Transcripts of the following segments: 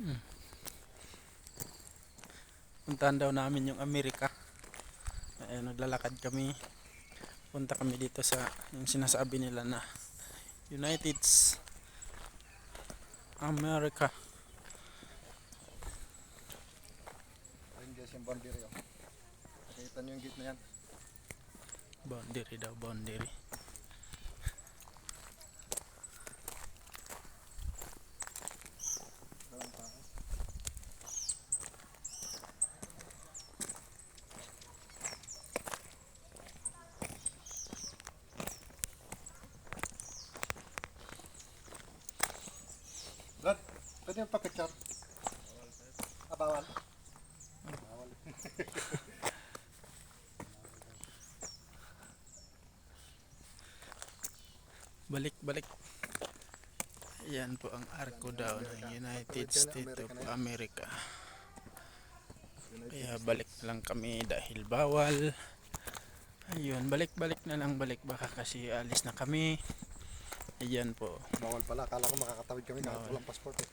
Hmm. Puntahan daw namin yung Amerika. Ayan, naglalakad kami. Punta kami dito sa yung sinasabi nila na United America. Ayun guys, yung boundary oh. Nakita nyo yung gate na yan. Boundary daw, boundary. Walang tao. Brad, pwede yung pa-picture? Bawal. Bawal. Balik, balik. Yan po ang arko daw ng United States of America. Kaya balik na lang kami dahil bawal. Ayun, balik-balik na lang, balik baka kasi alis na kami. Ayan po. Bawal pala, akala ko makakatawid kami kahit Bawal. walang passport eh.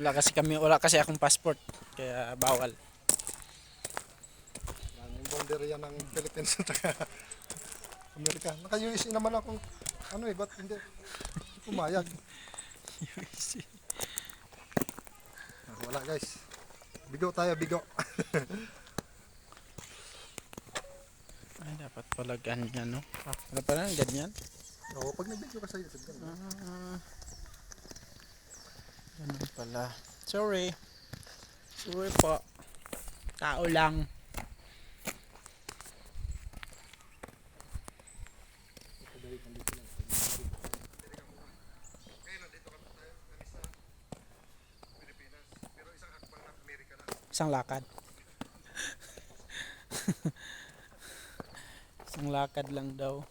Wala kasi akong passport. Kaya bawal. Yan, yung boundary yan ng Philippines at Amerika. Naka-USA naman akong ano eh, ba't hindi pumayag? Wala guys. Bigo tayo, bigo. Ay, dapat pala ganyan, no? Ano pala, ganyan? Oo, pag nag-video ka sa YouTube, ganun. Ganun pala. Sorry. Sorry po. Tao lang. Isang lakad. Isang lakad lang daw.